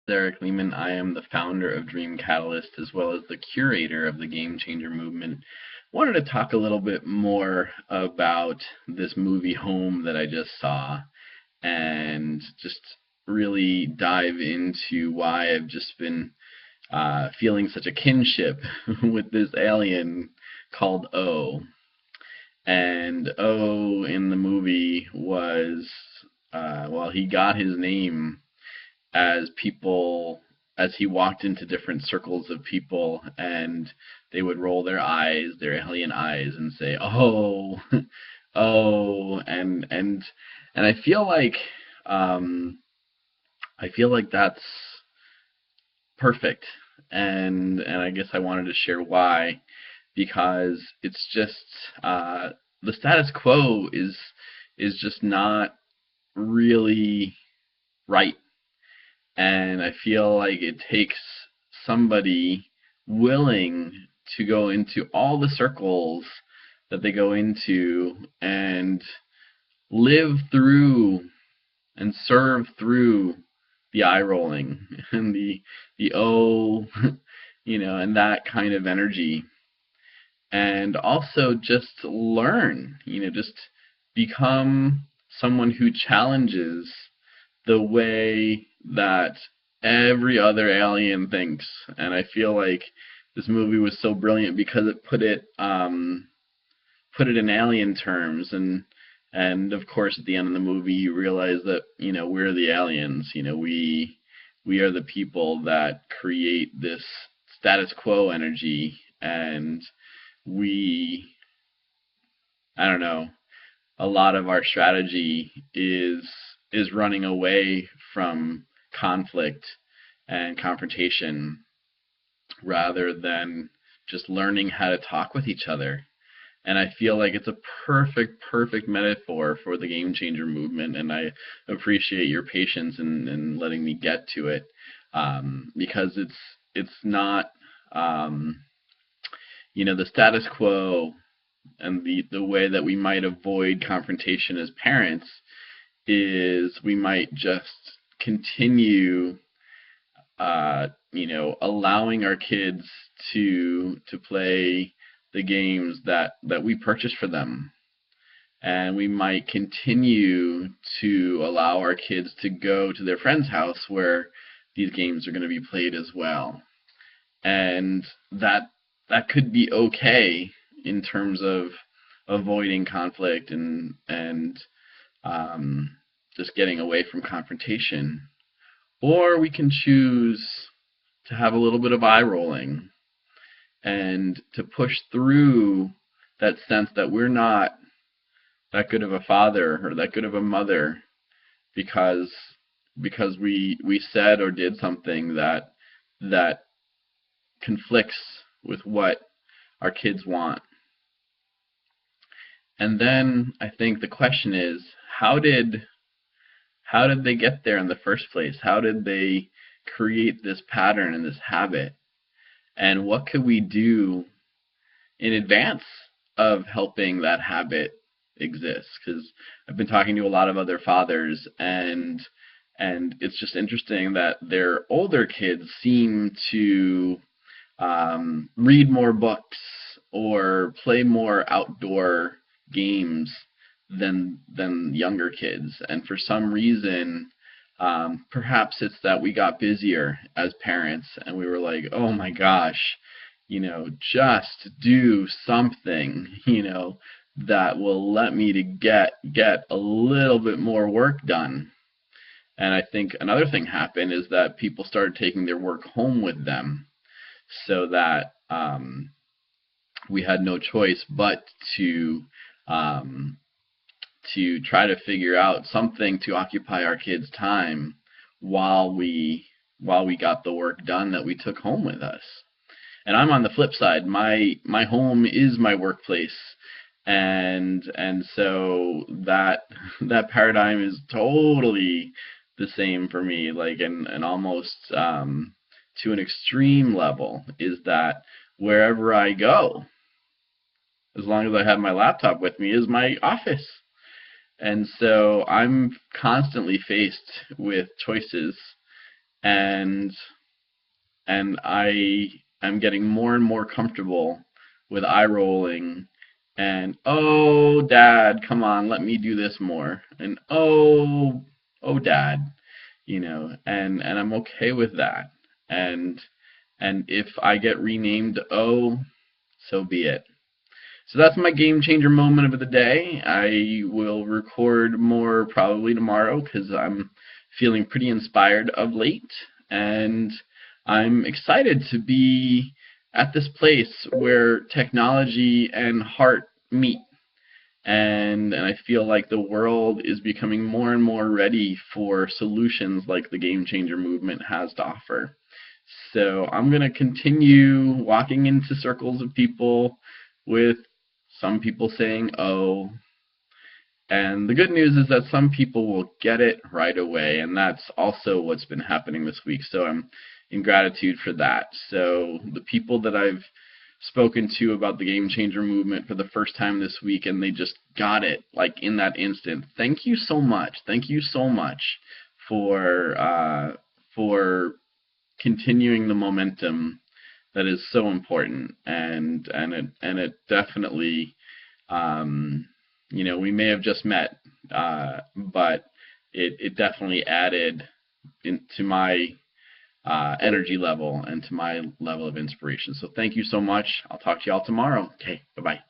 Eric Lehman. I am the founder of Dream Catalyst as well as the curator of the Game Changer movement. Wanted to talk a little bit more about this movie Home that I just saw and just really dive into why I've just been feeling such a kinship with this alien called O. And O in the movie was, well, he got his name as people, as he walked into different circles of people, and they would roll their eyes, their alien eyes, and say, "Oh, oh," and um, I feel like that's perfect, and I guess I wanted to share why, because it's just the status quo is just not really right. And I feel like it takes somebody willing to go into all the circles that they go into and live through and serve through the eye rolling and the oh, and that kind of energy. And also just learn, just become someone who challenges the way that every other alien thinks. And I feel like this movie was so brilliant because it put it in alien terms, and of course at the end of the movie you realize that we're the aliens. We are the people that create this status quo energy, and we, I don't know, a lot of our strategy is running away from conflict and confrontation rather than just learning how to talk with each other. And I feel like it's a perfect metaphor for the Game Changer movement, and I appreciate your patience in letting me get to it, because it's not, the status quo and the way that we might avoid confrontation as parents is we might just continue, allowing our kids to play the games that we purchase for them, and we might continue to allow our kids to go to their friend's house where these games are going to be played as well, and that could be okay in terms of avoiding conflict and just getting away from confrontation. Or we can choose to have a little bit of eye rolling and to push through that sense that we're not that good of a father or that good of a mother because we said or did something that conflicts with what our kids want. And then I think the question is, how did they get there in the first place? How did they create this pattern and this habit? And what could we do in advance of helping that habit exist? Because I've been talking to a lot of other fathers, and it's just interesting that their older kids seem to read more books or play more outdoor games than younger kids. And for some reason, perhaps it's that we got busier as parents and we were like, oh my gosh, just do something, that will let me to get a little bit more work done. And I think another thing happened is that people started taking their work home with them, so that we had no choice but to try to figure out something to occupy our kids' time while we got the work done that we took home with us. And I'm on the flip side. My home is my workplace, and so that paradigm is totally the same for me, like, and almost to an extreme level, is that wherever I go, as long as I have my laptop with me, is my office. And so I'm constantly faced with choices, and I am getting more and more comfortable with eye rolling and, oh dad, come on, let me do this more, and oh dad, and I'm okay with that. And if I get renamed O, so be it. So that's my game changer moment of the day. I will record more probably tomorrow because I'm feeling pretty inspired of late, and I'm excited to be at this place where technology and heart meet. And I feel like the world is becoming more and more ready for solutions like the game changer movement has to offer. So I'm going to continue walking into circles of people with some people saying, oh, and the good news is that some people will get it right away, and that's also what's been happening this week. So I'm in gratitude for that. So the people that I've spoken to about the game changer movement for the first time this week, and they just got it like in that instant. Thank you so much. Thank you so much for continuing the momentum that is so important, and it definitely, we may have just met, but it definitely added into my energy level and to my level of inspiration. So thank you so much. I'll talk to you all tomorrow. Okay, bye-bye.